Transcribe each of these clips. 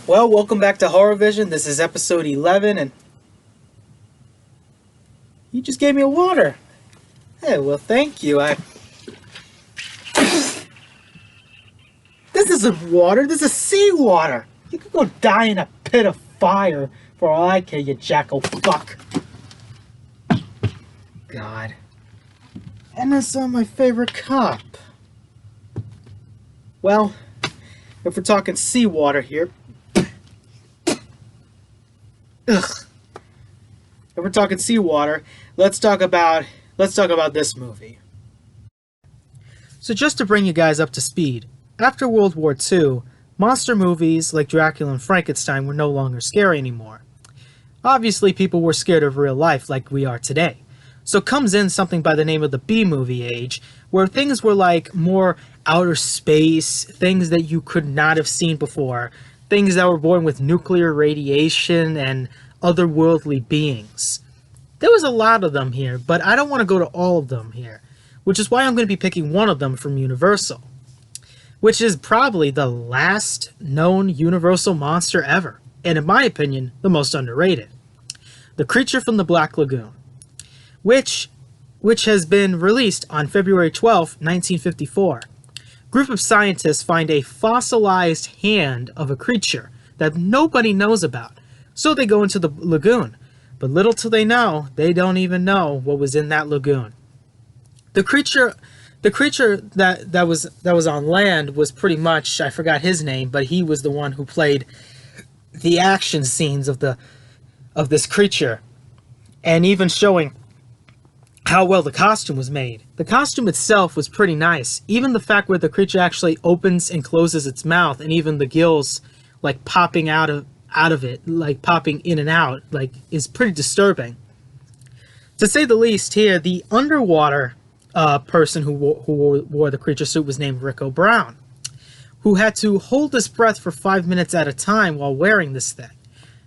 Well, welcome back to Horror Vision. This is episode 11, and you just gave me a water. Hey, well, thank you. This isn't water. This is seawater. You could go die in a pit of fire for all I care, you jackal fuck. God. And that's on my favorite cup. Well, if we're talking seawater here, if we're talking seawater, let's talk about this movie. So just to bring you guys up to speed, after World War II, monster movies like Dracula and Frankenstein were no longer scary anymore. Obviously, people were scared of real life like we are today. So comes in something by the name of the B-movie age, where things were like more outer space, things that you could not have seen before, things that were born with nuclear radiation and otherworldly beings. There was a lot of them here, but I don't want to go to all of them here, which is why I'm going to be picking one of them from Universal, which is probably the last known Universal monster ever, and in my opinion, the most underrated. The Creature from the Black Lagoon, which has been released on February 12, 1954. A group of scientists find a fossilized hand of a creature that nobody knows about, so they go into the lagoon. But little till they know, they don't even know what was in that lagoon. The creature that was on land was pretty much, I forgot his name, but he was the one who played the action scenes of this creature, and even showing how well the costume was made. The costume itself was pretty nice. Even the fact where the creature actually opens and closes its mouth, and even the gills like popping out of it, like popping in and out, like is pretty disturbing. To say the least here, the underwater person who wore the creature suit was named Rick O'Brown, who had to hold his breath for 5 minutes at a time while wearing this thing.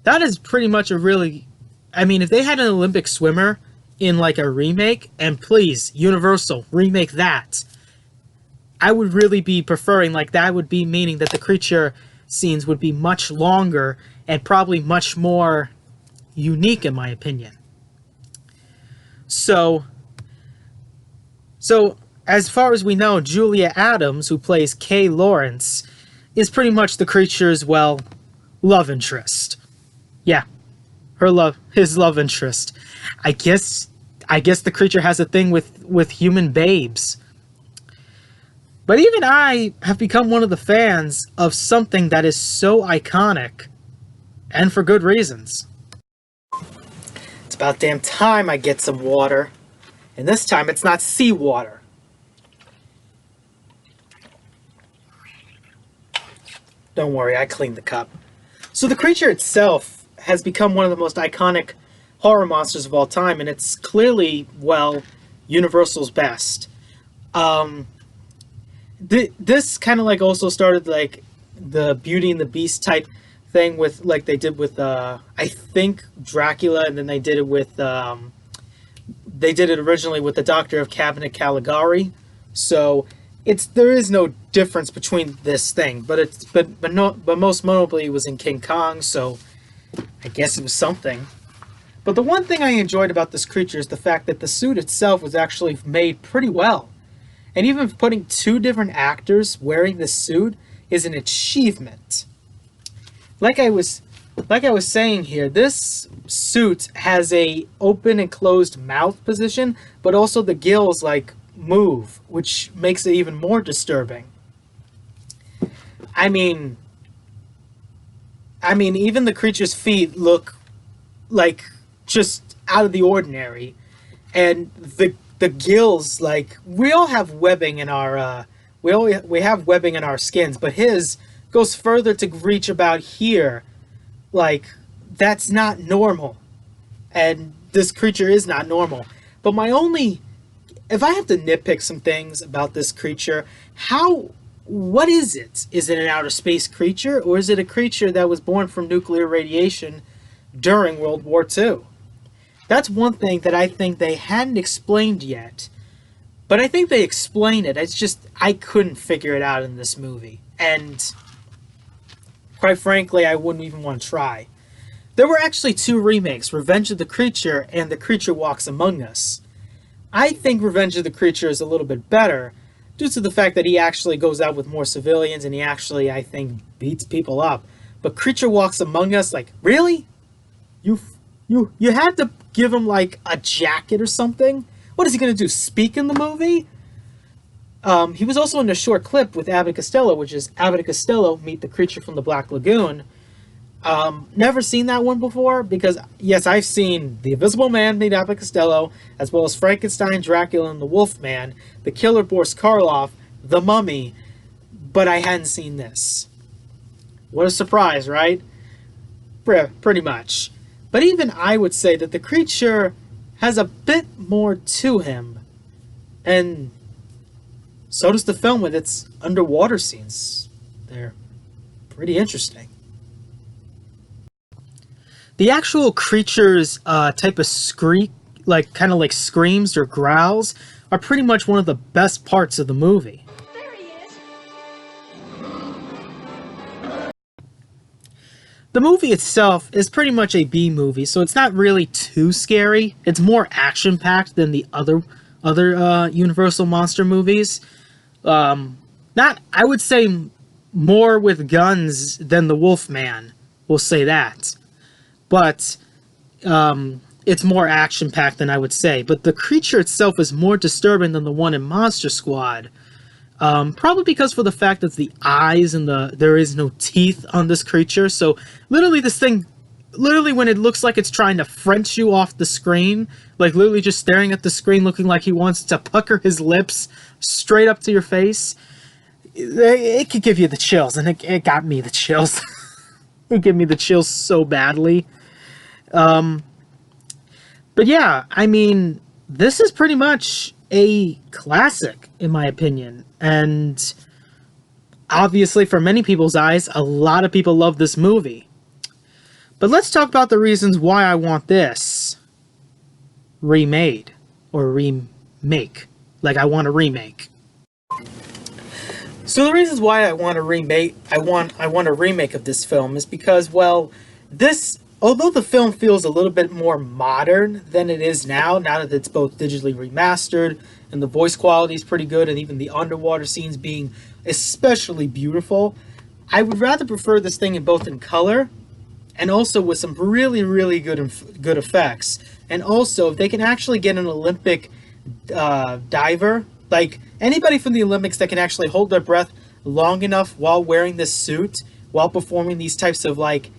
That is pretty much a really... I mean, if they had an Olympic swimmer in like a remake, and please, Universal, remake that, I would really be preferring, like, that would be meaning that the creature scenes would be much longer and probably much more unique, in my opinion. So as far as we know, Julia Adams, who plays Kay Lawrence, is pretty much the creature's, well, love interest. Yeah, his love interest. I guess the creature has a thing with human babes. But even I have become one of the fans of something that is so iconic, and for good reasons. It's about damn time I get some water. And this time it's not seawater. Don't worry, I cleaned the cup. So the creature itself has become one of the most iconic horror monsters of all time, and it's clearly, well, Universal's best. This kind of like also started like the Beauty and the Beast type thing with, like they did with I think Dracula, and then they did it with they did it originally with the Doctor of Cabinet Caligari. So there is no difference between this thing, but most notably it was in King Kong, so I guess it was something. But the one thing I enjoyed about this creature is the fact that the suit itself was actually made pretty well. And even putting two different actors wearing this suit is an achievement. Like I was saying here, this suit has a open and closed mouth position, but also the gills like move, which makes it even more disturbing. I mean, even the creature's feet look like just out of the ordinary, and the gills, like, we all have webbing in our we have webbing in our skins, but his goes further to reach about here. Like, that's not normal, and this creature is not normal. But if I have to nitpick some things about this creature, what is it? Is it an outer space creature, or is it a creature that was born from nuclear radiation during World War II? That's one thing that I think they hadn't explained yet. But I think they explain it. It's just, I couldn't figure it out in this movie. And quite frankly, I wouldn't even want to try. There were actually two remakes, Revenge of the Creature and The Creature Walks Among Us. I think Revenge of the Creature is a little bit better due to the fact that he actually goes out with more civilians and he actually, I think, beats people up. But Creature Walks Among Us, like, really? You had to give him, like, a jacket or something? What is he going to do, speak in the movie? He was also in a short clip with Abbott and Costello, which is Abbott and Costello Meet the Creature from the Black Lagoon. Never seen that one before, because, yes, I've seen The Invisible Man meet Abbott and Costello, as well as Frankenstein, Dracula, and the Wolfman, The Killer Boris Karloff, The Mummy, but I hadn't seen this. What a surprise, right? Pretty much. But even I would say that the creature has a bit more to him, and so does the film with its underwater scenes. They're pretty interesting. The actual creature's type of screech, like kind of like screams or growls, are pretty much one of the best parts of the movie. There he is. The movie itself is pretty much a B movie, so it's not really too scary. It's more action-packed than the other Universal monster movies. Not, I would say, more with guns than the Wolfman. We'll say that. But it's more action-packed than I would say. But the creature itself is more disturbing than the one in Monster Squad. Probably because for the fact that the eyes and there is no teeth on this creature. So literally this thing, literally when it looks like it's trying to French you off the screen, like literally just staring at the screen looking like he wants to pucker his lips straight up to your face, it could give you the chills, and it got me the chills. It gave me the chills so badly. But yeah, I mean, this is pretty much a classic, in my opinion. And obviously, for many people's eyes, a lot of people love this movie. But let's talk about the reasons why I want this remade. Or remake. Like, I want a remake. So the reasons why I want a remake, I want a remake of this film is because, well, although the film feels a little bit more modern than it is now that it's both digitally remastered and the voice quality is pretty good, and even the underwater scenes being especially beautiful, I would rather prefer this thing both in color and also with some really, really good effects. And also, if they can actually get an Olympic diver, like anybody from the Olympics that can actually hold their breath long enough while wearing this suit, while performing these types of like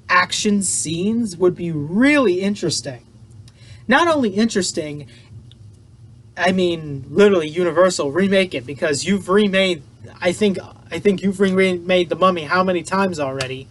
action scenes, would be really interesting. Not only interesting, I mean, literally Universal, remake it, because you've remade, I think you've remade The Mummy how many times already?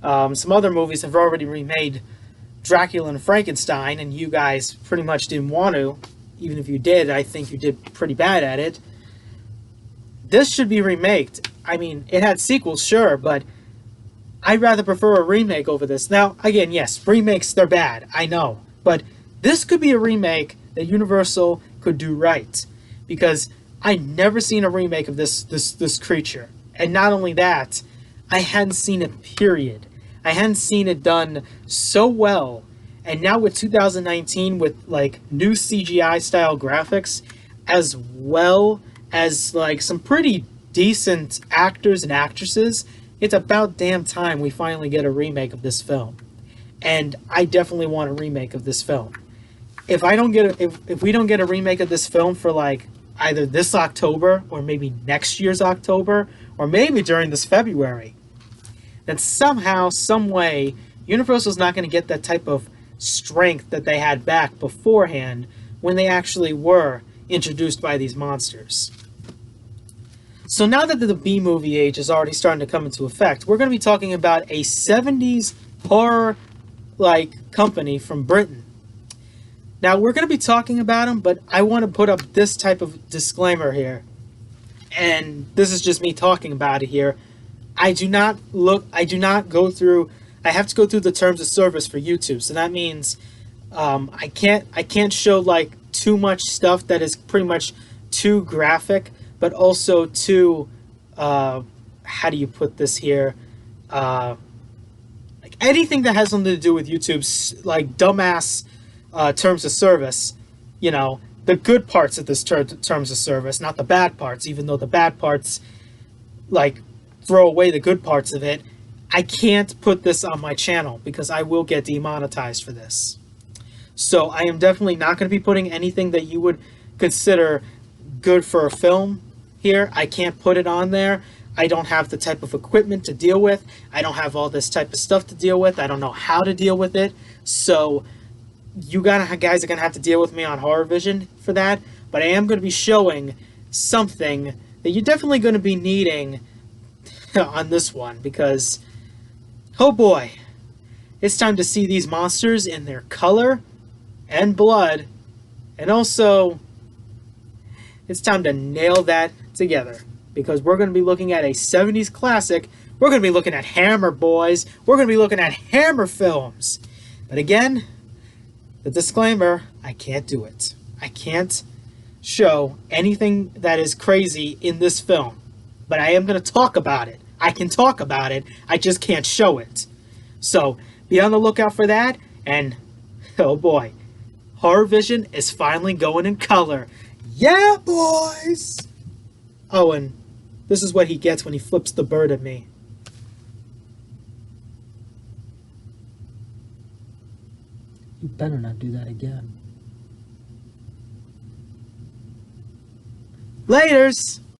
Some other movies have already remade Dracula and Frankenstein, and you guys pretty much didn't want to. Even if you did, I think you did pretty bad at it. This should be remaked. I mean, it had sequels, sure, but I'd rather prefer a remake over this. Now, again, yes, remakes, they're bad, I know. But this could be a remake that Universal could do right. Because I'd never seen a remake of this creature. And not only that, I hadn't seen it, period. I hadn't seen it done so well. And now with 2019, with like new CGI style graphics, as well as like some pretty decent actors and actresses, it's about damn time we finally get a remake of this film. And I definitely want a remake of this film. If we don't get a remake of this film for like either this October or maybe next year's October or maybe during this February, then somehow, some way, Universal's not going to get that type of strength that they had back beforehand when they actually were introduced by these monsters. So now that the B-movie age is already starting to come into effect, we're going to be talking about a 70s horror-like company from Britain. Now, we're going to be talking about them, but I want to put up this type of disclaimer here. And this is just me talking about it here. I have to go through the terms of service for YouTube. So that means I can't show like too much stuff that is pretty much too graphic, but also too how do you put this here? like anything that has something to do with YouTube's like dumbass terms of service, you know, the good parts of this terms of service, not the bad parts, even though the bad parts, like, throw away the good parts of it. I can't put this on my channel because I will get demonetized for this. So I am definitely not going to be putting anything that you would consider good for a film here. I can't put it on there. I don't have the type of equipment to deal with. I don't have all this type of stuff to deal with. I don't know how to deal with it. So you guys are going to have to deal with me on Horror Vision for that. But I am going to be showing something that you're definitely going to be needing on this one, because, oh boy, it's time to see these monsters in their color and blood, and also it's time to nail that together, because we're going to be looking at a 70s classic. We're going to be looking at Hammer, boys. We're going to be looking at Hammer films. But again, the disclaimer, I can't do it. I can't show anything that is crazy in this film, but I am going to talk about it. I can talk about it, I just can't show it. So be on the lookout for that, and oh boy, Horror Vision is finally going in color. Yeah, boys! Oh, and this is what he gets when he flips the bird at me. You better not do that again. Laters!